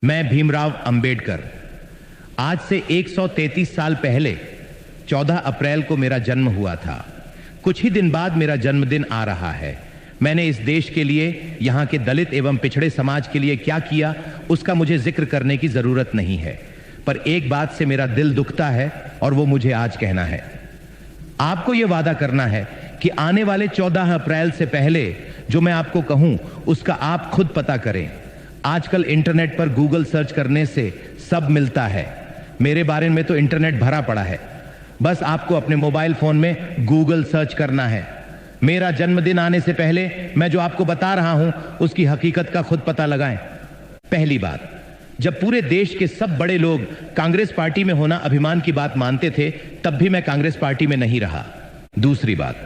मैं भीमराव अंबेडकर। आज से 133 साल पहले 14 अप्रैल को मेरा जन्म हुआ था। कुछ ही दिन बाद मेरा जन्मदिन आ रहा है। मैंने इस देश के लिए, यहाँ के दलित एवं पिछड़े समाज के लिए क्या किया, उसका मुझे जिक्र करने की जरूरत नहीं है, पर एक बात से मेरा दिल दुखता है और वो मुझे आज कहना है। आपको ये वादा करना है कि आने वाले 14 अप्रैल से पहले जो मैं आपको कहूं उसका आप खुद पता करें। आजकल इंटरनेट पर गूगल सर्च करने से सब मिलता है। मेरे बारे में तो इंटरनेट भरा पड़ा है, बस आपको अपने मोबाइल फोन में गूगल सर्च करना है। मेरा जन्मदिन आने से पहले मैं जो आपको बता रहा हूं उसकी हकीकत का खुद पता लगाएं। पहली बात, जब पूरे देश के सब बड़े लोग कांग्रेस पार्टी में होना अभिमान की बात मानते थे, तब भी मैं कांग्रेस पार्टी में नहीं रहा। दूसरी बात,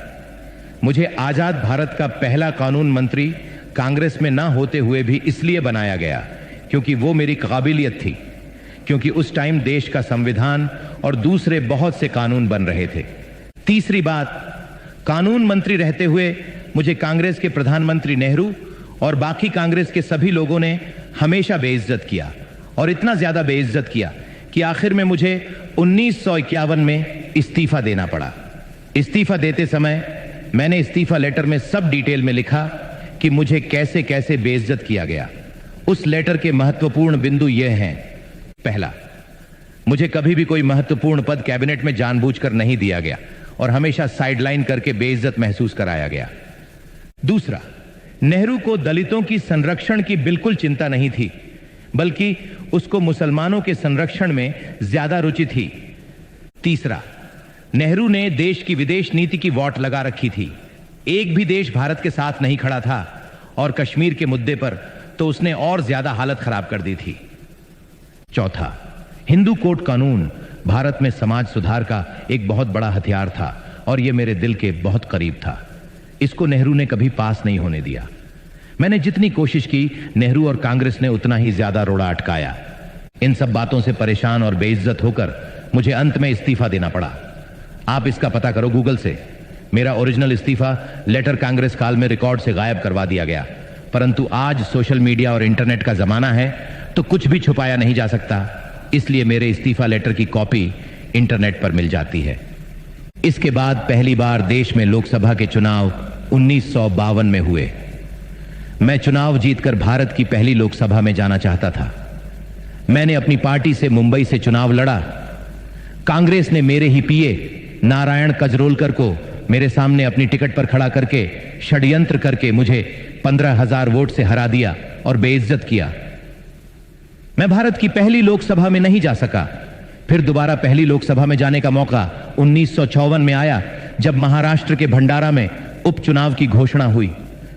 मुझे आजाद भारत का पहला कानून मंत्री कांग्रेस में ना होते हुए भी इसलिए बनाया गया क्योंकि वो मेरी काबिलियत थी, क्योंकि उस टाइम देश का संविधान और दूसरे बहुत से कानून बन रहे थे। तीसरी बात, कानून मंत्री रहते हुए मुझे कांग्रेस के प्रधानमंत्री नेहरू और बाकी कांग्रेस के सभी लोगों ने हमेशा बेइज्जत किया, और इतना ज्यादा बेइज्जत किया कि आखिर में मुझे 1951 में इस्तीफा देना पड़ा। इस्तीफा देते समय मैंने इस्तीफा लेटर में सब डिटेल में लिखा कि मुझे कैसे कैसे बेइज्जत किया गया। उस लेटर के महत्वपूर्ण बिंदु ये हैं। पहला, मुझे कभी भी कोई महत्वपूर्ण पद कैबिनेट में जानबूझकर नहीं दिया गया और हमेशा साइडलाइन करके बेइज्जत महसूस कराया गया। दूसरा, नेहरू को दलितों की संरक्षण की बिल्कुल चिंता नहीं थी, बल्कि उसको मुसलमानों के संरक्षण में ज्यादा रुचि थी। तीसरा, नेहरू ने देश की विदेश नीति की वॉट लगा रखी थी। एक भी देश भारत के साथ नहीं खड़ा था, और कश्मीर के मुद्दे पर तो उसने और ज्यादा हालत खराब कर दी थी। चौथा, हिंदू कोड कानून भारत में समाज सुधार का एक बहुत बड़ा हथियार था और यह मेरे दिल के बहुत करीब था। इसको नेहरू ने कभी पास नहीं होने दिया। मैंने जितनी कोशिश की, नेहरू और कांग्रेस ने उतना ही ज्यादा रोड़ा अटकाया। इन सब बातों से परेशान और बेइज्जत होकर मुझे अंत में इस्तीफा देना पड़ा। आप इसका पता करो गूगल से। मेरा ओरिजिनल इस्तीफा लेटर कांग्रेस काल में रिकॉर्ड से गायब करवा दिया गया, परंतु आज सोशल मीडिया और इंटरनेट का जमाना है तो कुछ भी छुपाया नहीं जा सकता, इसलिए मेरे इस्तीफा लेटर की कॉपी इंटरनेट पर मिल जाती है। इसके बाद पहली बार देश में लोकसभा के चुनाव 1952 में हुए। मैं चुनाव जीतकर भारत की पहली लोकसभा में जाना चाहता था। मैंने अपनी पार्टी से मुंबई से चुनाव लड़ा। कांग्रेस ने मेरे ही पीए नारायण कजरोलकर को मेरे सामने अपनी टिकट पर खड़ा करके षड्यंत्र करके मुझे 15,000 वोट से हरा दिया और बेइज्जत किया। मैं भारत की पहली लोकसभा में नहीं जा सका। फिर दोबारा पहली लोकसभा में जाने का मौका 1954 में आया, जब महाराष्ट्र के भंडारा में उपचुनाव की घोषणा हुई।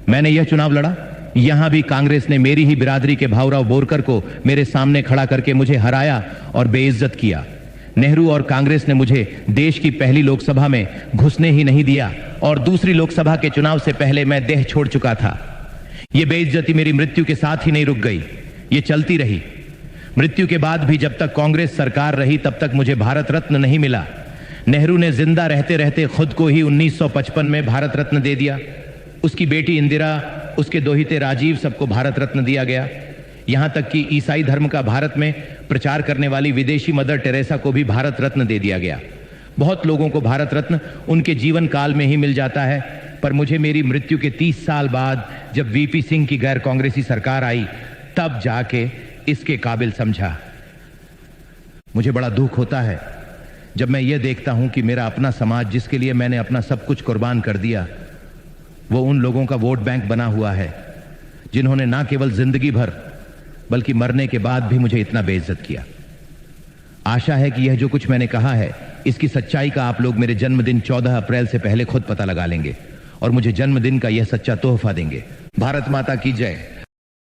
मैंने यह चुनाव लड़ा। यहां भी कांग्रेस ने मेरी ही बिरादरी के भाऊराव बोरकर को मेरे सामने खड़ा करके मुझे हराया और बेइज्जत किया। नेहरू और कांग्रेस ने मुझे देश की पहली लोकसभा में घुसने ही नहीं दिया, और दूसरी लोकसभा के चुनाव से पहले मैं देह छोड़ चुका था। यह बेइज्जती मेरी मृत्यु के साथ ही नहीं रुक गई, ये चलती रही। मृत्यु के बाद भी जब तक कांग्रेस सरकार रही, तब तक मुझे भारत रत्न नहीं मिला। नेहरू ने जिंदा रहते रहते खुद को ही 1955 में भारत रत्न दे दिया। उसकी बेटी इंदिरा, उसके दोहिते राजीव, सबको भारत रत्न दिया गया। यहां तक कि ईसाई धर्म का भारत में प्रचार करने वाली विदेशी मदर टेरेसा को भी भारत रत्न दे दिया गया। बहुत लोगों को भारत रत्न उनके जीवन काल में ही मिल जाता है, पर मुझे मेरी मृत्यु के 30 साल बाद जब वीपी सिंह की गैर कांग्रेसी सरकार आई, तब जाके इसके काबिल समझा। मुझे बड़ा दुख होता है जब मैं ये देखता हूं कि मेरा अपना समाज, जिसके लिए मैंने अपना सब कुछ कुर्बान कर दिया, वो उन लोगों का वोट बैंक बना हुआ है जिन्होंने ना केवल जिंदगी भर बल्कि मरने के बाद भी मुझे इतना बेइज्जत किया। आशा है कि यह जो कुछ मैंने कहा है, इसकी सच्चाई का आप लोग मेरे जन्मदिन 14 अप्रैल से पहले खुद पता लगा लेंगे और मुझे जन्मदिन का यह सच्चा तोहफा देंगे। भारत माता की जय।